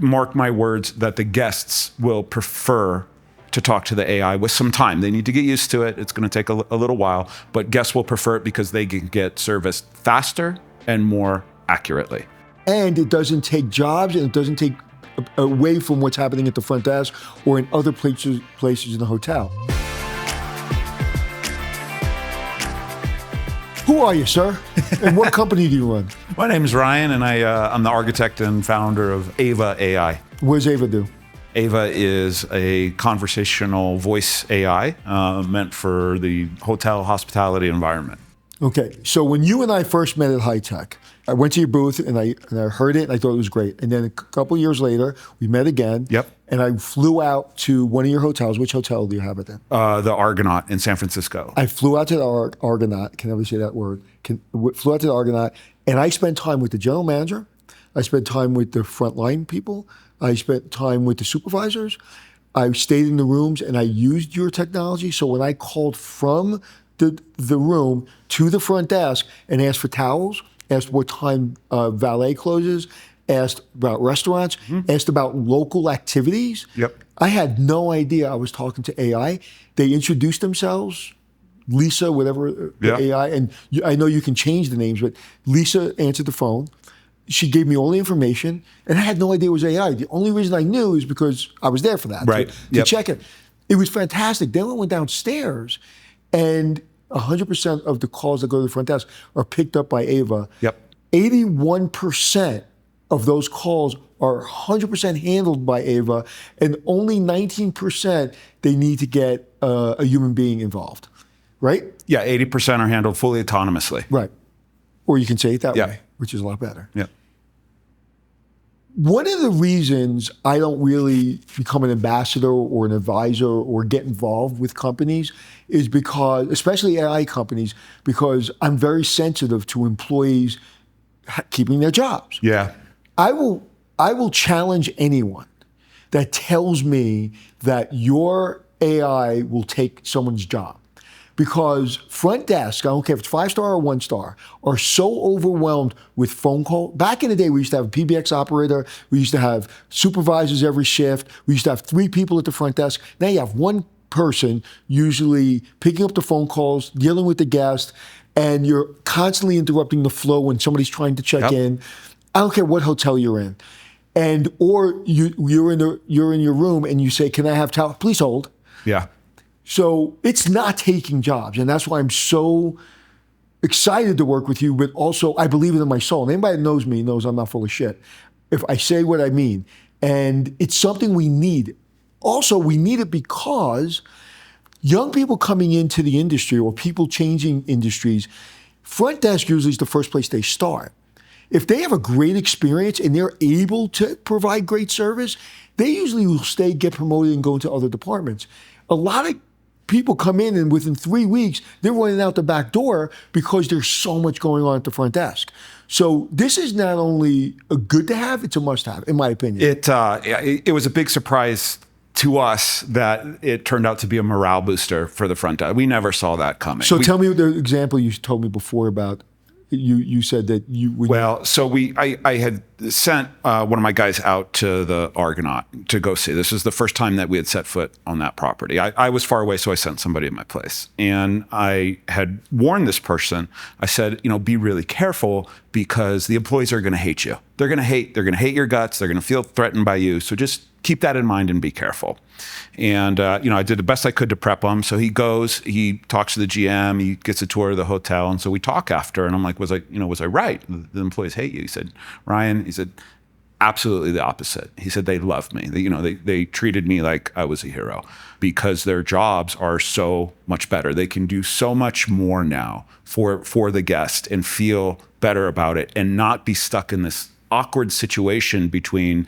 mark my words that the guests will prefer to talk to the AI with some time. They need to get used to it. It's going to take a little while, but guests will prefer it because they can get service faster and more accurately. And it doesn't take jobs, and it doesn't take away from what's happening at the front desk or in other places in the hotel. Who are you, sir? And what company do you run? My name is Ryan, and I'm the architect and founder of EHVA.ai. What does EHVA do? EHVA is a conversational voice AI meant for the hotel hospitality environment. Okay, so when you and I first met at High Tech, I went to your booth and I heard it and I thought it was great. And then a couple years later, we met again. Yep. And I flew out to one of your hotels. Which hotel do you have it in? The Argonaut in San Francisco. I flew out to the Argonaut. Can never say that word. Flew out to the Argonaut, and I spent time with the general manager. I spent time with the frontline people. I spent time with the supervisors. I stayed in the rooms and I used your technology. So when I called from the room to the front desk and asked for towels, asked what time valet closes, asked about restaurants, asked about local activities. Yep. I had no idea I was talking to AI. They introduced themselves, Lisa, whatever, the AI, and I know you can change the names, but Lisa answered the phone. She gave me all the information, and I had no idea it was AI. The only reason I knew is because I was there for that, right? to check it. It was fantastic. Then we went downstairs, and 100% of the calls that go to the front desk are picked up by EHVA. Yep. 81% of those calls are 100% handled by EHVA, and only 19% they need to get a human being involved, right? Yeah, 80% are handled fully autonomously. Right. Or you can say it that way, which is a lot better. Yeah. One of the reasons I don't really become an ambassador or an advisor or get involved with companies is because, especially AI companies, because I'm very sensitive to employees keeping their jobs. Yeah. I will challenge anyone that tells me that your AI will take someone's job. Because front desk, I don't care if it's 5-star or 1-star, are so overwhelmed with phone call. Back in the day, we used to have a PBX operator. We used to have supervisors every shift. We used to have 3 people at the front desk. Now you have 1 person usually picking up the phone calls, dealing with the guest, and you're constantly interrupting the flow when somebody's trying to check in. I don't care what hotel you're in. Or you're in your room and you say, "Can I have towel? Please hold." Yeah. So it's not taking jobs, and that's why I'm so excited to work with you, but also I believe it in my soul. And anybody that knows me knows I'm not full of shit if I say what I mean. And it's something we need. Also, we need it because young people coming into the industry or people changing industries, front desk usually is the first place they start. If they have a great experience and they're able to provide great service, they usually will stay, get promoted, and go into other departments. A lot of people come in and within 3 weeks, they're running out the back door because there's so much going on at the front desk. So this is not only a good to have, it's a must have, in my opinion. It was a big surprise to us that it turned out to be a morale booster for the front desk. We never saw that coming. So tell me the example you told me before about, you said that you... I had sent one of my guys out to the Argonaut to go see. This was the first time that we had set foot on that property. I was far away, so I sent somebody at my place. And I had warned this person. I said, be really careful because the employees are going to hate you. They're going to hate your guts. They're going to feel threatened by you. So just keep that in mind and be careful. And, I did the best I could to prep him. So he goes, he talks to the GM, he gets a tour of the hotel. And so we talk after, and I'm like, was I right? The employees hate you. He said, Ryan, he said, absolutely the opposite. He said, they love me. They treated me like I was a hero because their jobs are so much better. They can do so much more now for the guest and feel better about it and not be stuck in this awkward situation between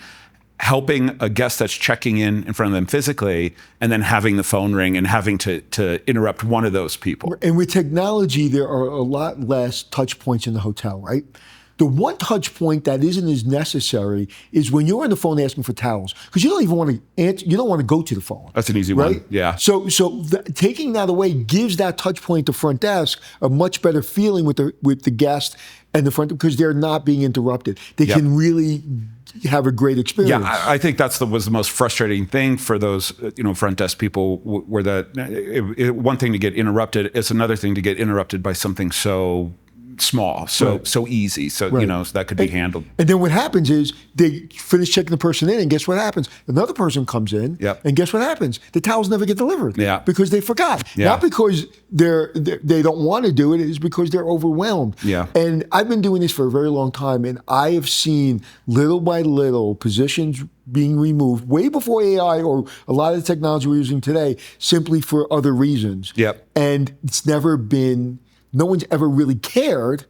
helping a guest that's checking in front of them physically and then having the phone ring and having to interrupt one of those people. And with technology, there are a lot less touch points in the hotel, right? The one touch point that isn't as necessary is when you're on the phone asking for towels, because you don't even want to answer, you don't want to go to the phone. That's an easy right? one. Yeah. So taking that away gives that touch point to front desk a much better feeling with the guest and the front, because they're not being interrupted. They can really have a great experience. Yeah, I think was the most frustrating thing for those front desk people, where one thing to get interrupted, it's another thing to get interrupted by something so small, so easy, so so that could be handled. And then what happens is they finish checking the person in, and guess what happens? Another person comes in, and guess what happens? The towels never get delivered, because they forgot. Not because they don't want to do it, it's because they're overwhelmed. And I've been doing this for a very long time, and I have seen little by little positions being removed way before AI or a lot of the technology we're using today, simply for other reasons. And it's never been. No one's ever really cared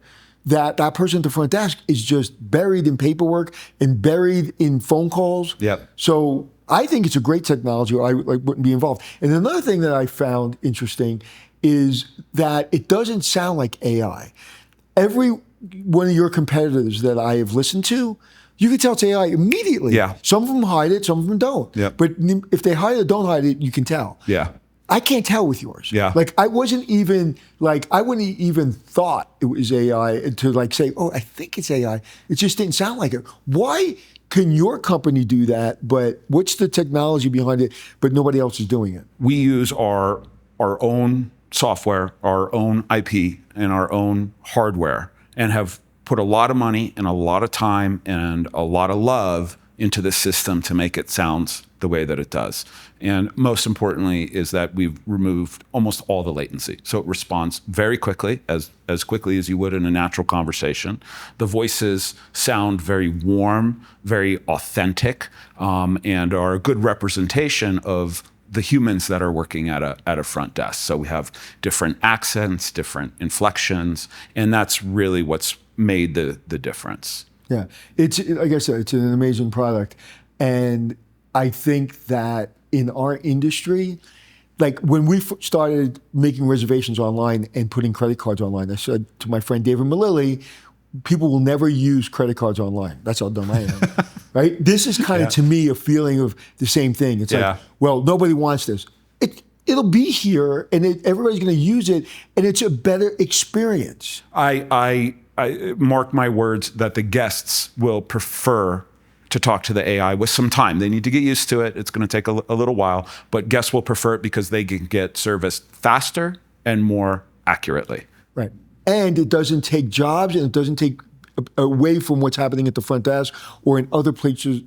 that person at the front desk is just buried in paperwork and buried in phone calls. So I think it's a great technology, or I wouldn't be involved. And another thing that I found interesting is that it doesn't sound like AI. Every one of your competitors that I have listened to, you can tell it's AI immediately. Some of them hide it, some of them don't. But if they hide it or don't hide it, you can tell. I can't tell with yours. Like I wouldn't even thought it was AI to say, oh, I think it's AI. It just didn't sound like it. Why can your company do that? But what's the technology behind it? But nobody else is doing it. We use our own software, our own IP, and our own hardware, and have put a lot of money and a lot of time and a lot of love into the system to make it sound the way that it does. And most importantly is that we've removed almost all the latency. So it responds very quickly, as quickly as you would in a natural conversation. The voices sound very warm, very authentic, and are a good representation of the humans that are working at a front desk. So we have different accents, different inflections, and that's really what's made the difference. Yeah, it's, like I said, it's an amazing product. And I think that in our industry, like when we started making reservations online and putting credit cards online, I said to my friend David Malilli, people will never use credit cards online. That's how dumb I am, right? This is kind of, to me, a feeling of the same thing. It's like, well, nobody wants this. It'll be here, and everybody's going to use it, and it's a better experience. I mark my words that the guests will prefer to talk to the AI with some time. They need to get used to it. It's going to take a little while, but guests will prefer it because they can get service faster and more accurately. Right. And it doesn't take jobs, and it doesn't take away from what's happening at the front desk or in other places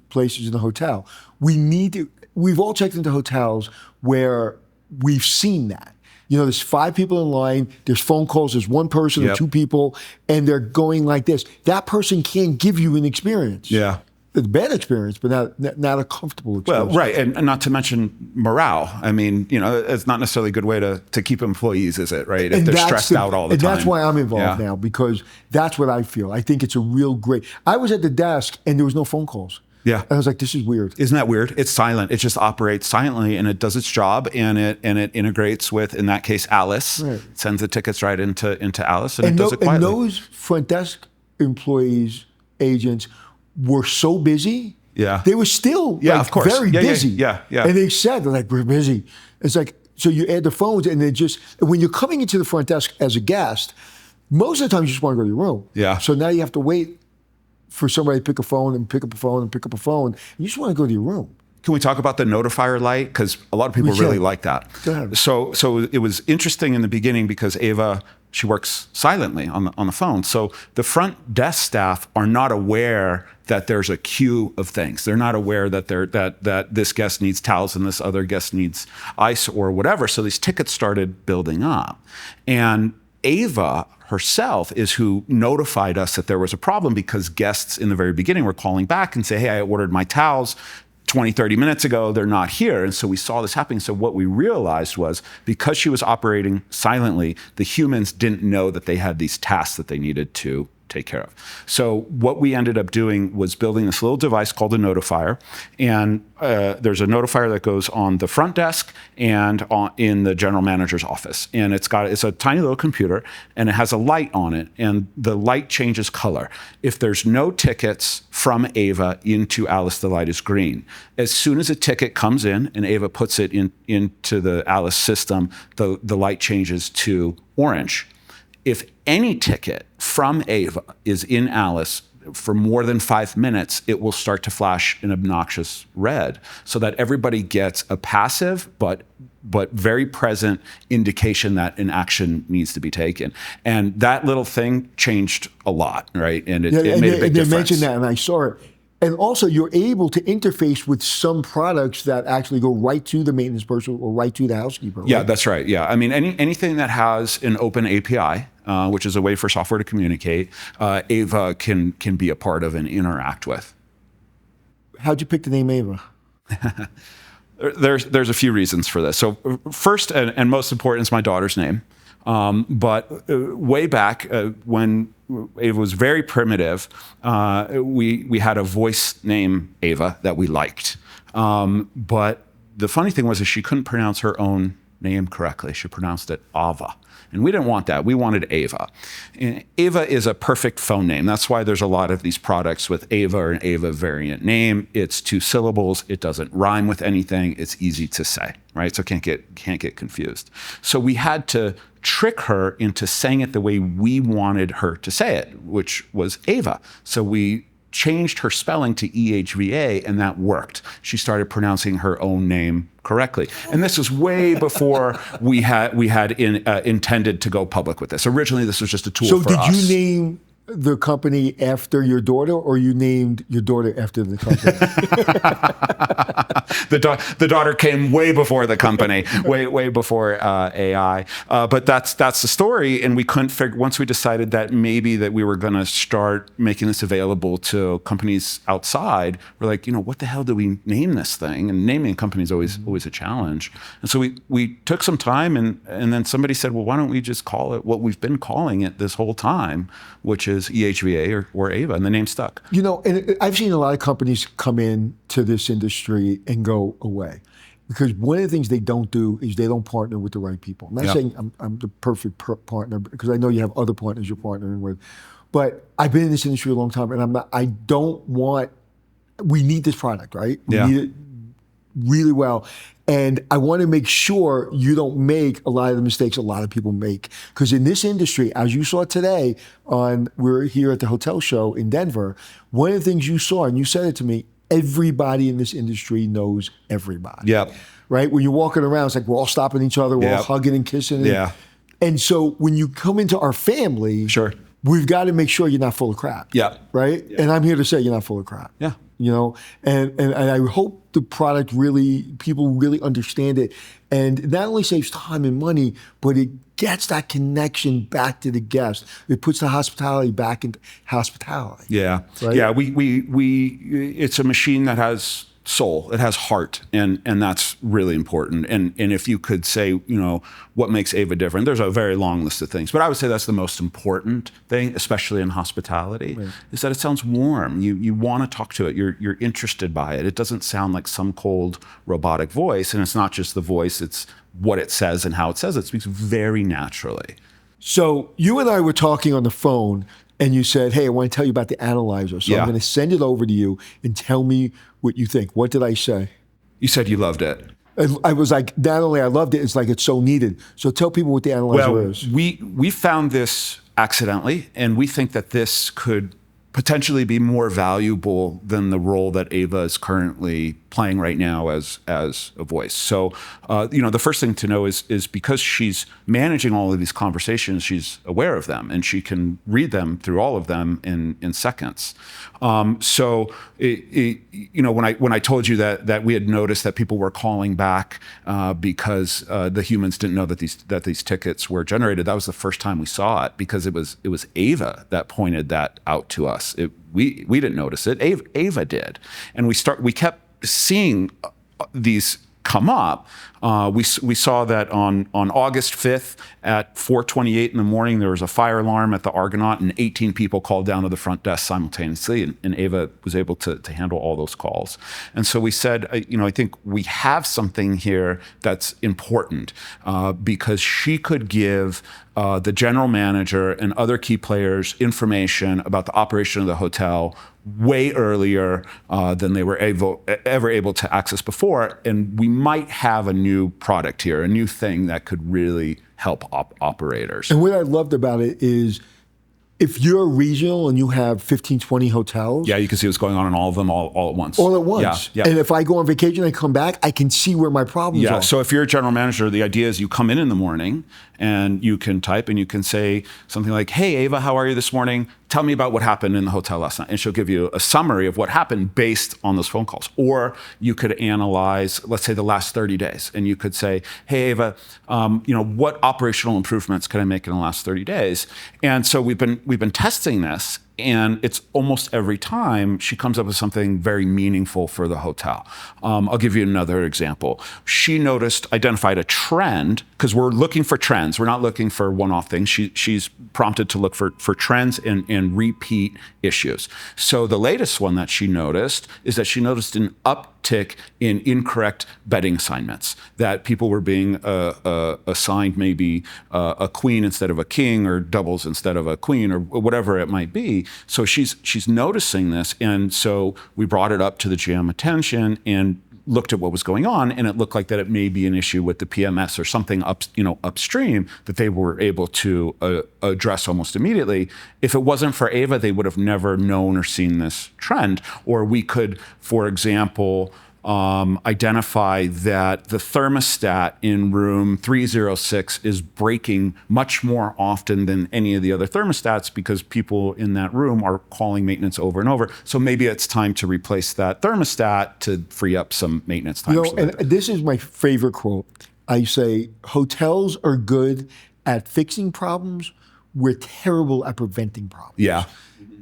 in the hotel. We've all checked into hotels where we've seen that. There's 5 people in line, there's phone calls, there's one person or 2 people, and they're going like this. That person can't give you an experience. It's a bad experience, but not a comfortable experience. Well, right, and not to mention morale. I mean, it's not necessarily a good way to keep employees, is it, right? If they're stressed out all the time. And that's why I'm involved now, because that's what I feel. I think it's a real great... I was at the desk, and there was no phone calls. And I was like, this is weird. Isn't that weird? It's silent. It just operates silently, and it does its job, and it integrates with, in that case, Alice. It sends the tickets right into Alice, and it does it quietly. And those front desk employees, agents, were so busy. They were still of course. Very busy. And they said, they're like, we're busy. It's like, so you add the phones, and when you're coming into the front desk as a guest, most of the time you just want to go to your room. So now you have to wait for somebody to pick a phone and pick up a phone and pick up a phone. You just want to go to your room. Can we talk about the Notifier light? Because a lot of people really like that. Go ahead. So it was interesting in the beginning because Ava, she works silently on the phone. So the front desk staff are not aware that there's a queue of things. They're not aware that that this guest needs towels and this other guest needs ice or whatever. So these tickets started building up. And Ava herself is who notified us that there was a problem, because guests in the very beginning were calling back and say, hey, I ordered my towels 20, 30 minutes ago, they're not here. And so we saw this happening. So what we realized was, because she was operating silently, the humans didn't know that they had these tasks that they needed to take care of. So what we ended up doing was building this little device called a Notifier. And there's a Notifier that goes on the front desk and in the general manager's office. And it's a tiny little computer, and it has a light on it, and the light changes color. If there's no tickets from Ava into Alice, the light is green. As soon as a ticket comes in and Ava puts it into the Alice system, the light changes to orange. If any ticket from Ava is in Alice for more than 5 minutes, it will start to flash an obnoxious red, so that everybody gets a passive but very present indication that an action needs to be taken. And that little thing changed a lot, right? And it made a big difference. They mentioned that, and I saw it. And also, you're able to interface with some products that actually go right to the maintenance person or right to the housekeeper. Right? Yeah, that's right. Yeah, I mean, anything that has an open API, which is a way for software to communicate, Ava can be a part of and interact with. How'd you pick the name Ava? There's a few reasons for this. So first and most important is my daughter's name. But way back when Ava was very primitive, we had a voice name Ava that we liked. But the funny thing was that she couldn't pronounce her own name correctly. She pronounced it Ava. And we didn't want that. We wanted Ava. And Ava is a perfect phone name. That's why there's a lot of these products with Ava or an Ava variant name. It's 2 syllables. It doesn't rhyme with anything. It's easy to say, right? So can't get confused. So we had to trick her into saying it the way we wanted her to say it, which was Ava. So we changed her spelling to EHVA, and that worked. She started pronouncing her own name correctly. And this was way before we had intended to go public with this. Originally, this was just a tool for us. So did you name the company after your daughter, or you named your daughter after the company? The daughter came way before the company, way before AI. But that's the story. And we couldn't figure, once we decided that maybe that we were going to start making this available to companies outside, we're like, what the hell do we name this thing? And naming a company is always a challenge. And so we took some time, and then somebody said, well, why don't we just call it what we've been calling it this whole time, which is EHVA or Ava, and the name stuck. And I've seen a lot of companies come in to this industry and go away, because one of the things they don't do is they don't partner with the right people. I'm not saying I'm the perfect partner, because I know you have other partners you're partnering with, but I've been in this industry a long time, and we need this product, right? We need it really well. And I want to make sure you don't make a lot of the mistakes a lot of people make. Because in this industry, as you saw today, we're here at the hotel show in Denver, one of the things you saw, and you said it to me, everybody in this industry knows everybody. Yep. Right? When you're walking around, it's like we're all stopping each other, we're all hugging and kissing. And so when you come into our family, we've got to make sure you're not full of crap. Yeah. Right? Yeah. And I'm here to say you're not full of crap. Yeah. And I hope the product people really understand it. And it not only saves time and money, but it gets that connection back to the guest. It puts the hospitality back into hospitality. Yeah. Right? Yeah. It's a machine that has soul, it has heart, and that's really important. And if you could say, what makes Ava different, there's a very long list of things, but I would say that's the most important thing, especially in hospitality, is that it sounds warm. You want to talk to it. You're interested by it. It doesn't sound like some cold robotic voice, and it's not just the voice, it's what it says and how it says it. It speaks very naturally. So you and I were talking on the phone, and you said, hey, I want to tell you about the analyzer. So I'm going to send it over to you and tell me what you think. What did I say? You said you loved it. I was like, not only I loved it, it's like it's so needed. So tell people what the analyzer is. We found this accidentally, and we think that this could potentially be more valuable than the role that Ava is currently playing right now as a voice. So, the first thing to know is because she's managing all of these conversations, she's aware of them, and she can read them through all of them in seconds. So, when I told you that we had noticed that people were calling back because the humans didn't know that these tickets were generated, that was the first time we saw it, because it was Ava that pointed that out to us. We didn't notice it. Ava did, and we kept seeing these come up. We saw that on August 5th at 4:28 in the morning, there was a fire alarm at the Argonaut, and 18 people called down to the front desk simultaneously, and EHVA was able to handle all those calls. And so we said, I think we have something here that's important because she could give the general manager and other key players information about the operation of the hotel way earlier than they were ever able to access before. And we might have a new product here, a new thing that could really help operators. And what I loved about it is if you're regional and you have 15, 20 hotels. Yeah, you can see what's going on in all of them all at once. All at once. Yeah. And if I go on vacation and I come back, I can see where my problems are. Yeah, so if you're a general manager, the idea is you come in the morning and you can type and you can say something like, hey, EHVA, how are you this morning? Tell me about what happened in the hotel last night. And she'll give you a summary of what happened based on those phone calls. Or you could analyze, let's say, the last 30 days. And you could say, hey, EHVA, what operational improvements can I make in the last 30 days? And so we've been testing this. And it's almost every time she comes up with something very meaningful for the hotel. I'll give you another example. She identified a trend, because we're looking for trends. We're not looking for one-off things. She's prompted to look for trends and repeat issues. So the latest one that she noticed is that she noticed an uptick in incorrect bedding assignments, that people were being assigned maybe a queen instead of a king, or doubles instead of a queen, or whatever it might be. So she's noticing this, and so we brought it up to the GM attention and looked at what was going on, and it looked like that it may be an issue with the PMS or something upstream that they were able to address almost immediately. If it wasn't for EHVA, they would have never known or seen this trend. Or we could, for example, identify that the thermostat in room 306 is breaking much more often than any of the other thermostats because people in that room are calling maintenance over and over. So maybe it's time to replace that thermostat to free up some maintenance time. And this is my favorite quote. I say, hotels are good at fixing problems. We're terrible at preventing problems. Yeah.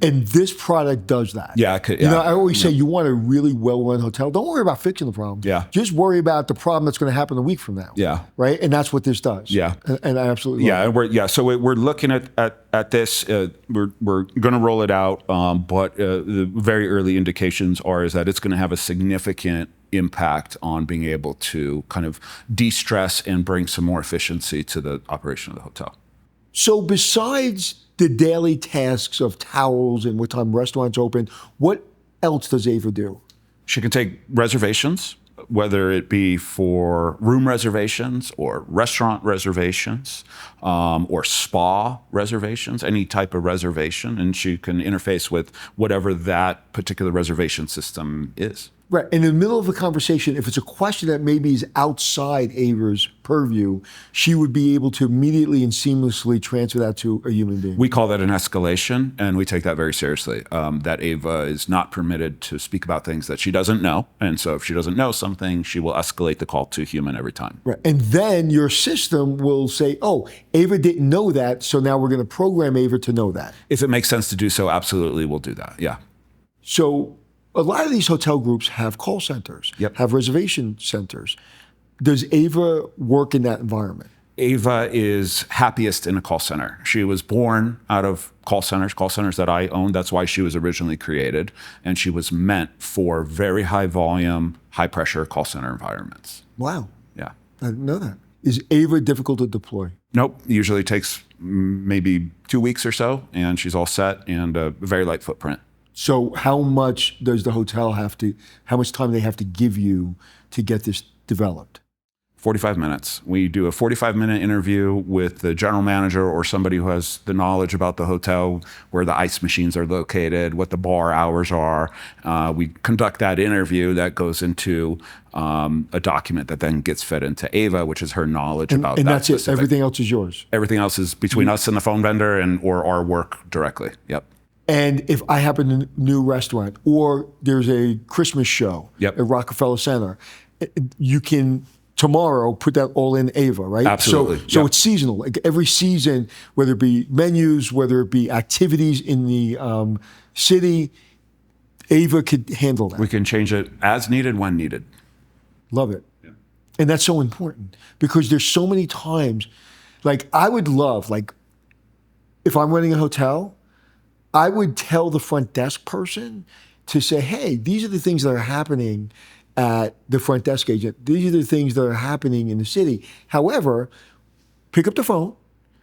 And this product does that. Yeah, I always say you want a really well-run hotel. Don't worry about fixing the problem. Yeah. Just worry about the problem that's going to happen a week from now. Yeah. Right? And that's what this does. Yeah. And I absolutely love it. So we're looking at this. We're going to roll it out, but the very early indications is that it's going to have a significant impact on being able to kind of de-stress and bring some more efficiency to the operation of the hotel. So besides the daily tasks of towels and what time restaurants open, what else does EHVA do? She can take reservations, whether it be for room reservations or restaurant reservations or spa reservations, any type of reservation, and she can interface with whatever that particular reservation system is. Right. In the middle of a conversation, if it's a question that maybe is outside EHVA's purview, she would be able to immediately and seamlessly transfer that to a human being. We call that an escalation, and we take that very seriously. That EHVA is not permitted to speak about things that she doesn't know. And so if she doesn't know something, she will escalate the call to human every time. Right. And then your system will say, oh, EHVA didn't know that, so now we're going to program EHVA to know that. If it makes sense to do so, absolutely we'll do that. Yeah. So a lot of these hotel groups have call centers, have reservation centers. Does EHVA work in that environment? EHVA is happiest in a call center. She was born out of call centers that I owned. That's why she was originally created. And she was meant for very high volume, high pressure call center environments. Wow. Yeah. I didn't know that. Is EHVA difficult to deploy? Nope. Usually takes maybe 2 weeks or so, and she's all set and a very light footprint. So how much does the hotel how much time they have to give you to get this developed? 45 minutes. We do a 45-minute interview with the general manager or somebody who has the knowledge about the hotel, where the ice machines are located, what the bar hours are. We conduct that interview that goes into a document that then gets fed into EHVA, which is her knowledge about that. And that's it. Everything else is yours. Everything else is between us and the phone vendor or our work directly. Yep. And if I happen a new restaurant or there's a Christmas show at Rockefeller Center, you can tomorrow put that all in EHVA, right? Absolutely. So it's seasonal. Like every season, whether it be menus, whether it be activities in the city, EHVA could handle that. We can change it as needed when needed. Love it. And that's so important because there's so many times, like I would love, like if I'm running a hotel, I would tell the front desk person to say, hey, these are the things that are happening at the front desk agent. These are the things that are happening in the city. However, pick up the phone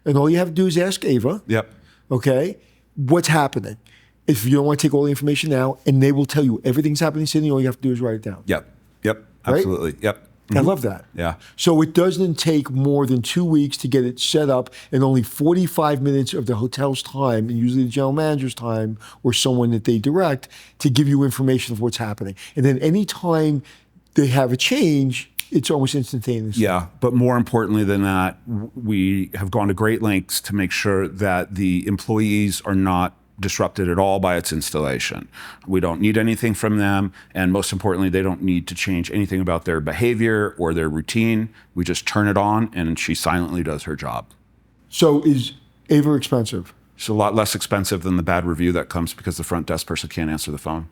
and all you have to do is ask EHVA, Yep. okay, what's happening? If you don't want to take all the information now, and they will tell you everything's happening in the city, all you have to do is write it down. Yep. Yep. Right? Absolutely. Yep. I love that. Yeah. So it doesn't take more than 2 weeks to get it set up and only 45 minutes of the hotel's time, and usually the general manager's time or someone that they direct to give you information of what's happening. And then anytime they have a change, it's almost instantaneous. Yeah. But more importantly than that, we have gone to great lengths to make sure that the employees are not disrupted at all by its installation. We don't need anything from them. And most importantly, they don't need to change anything about their behavior or their routine. We just turn it on and she silently does her job. So is EHVA expensive? It's a lot less expensive than the bad review that comes because the front desk person can't answer the phone.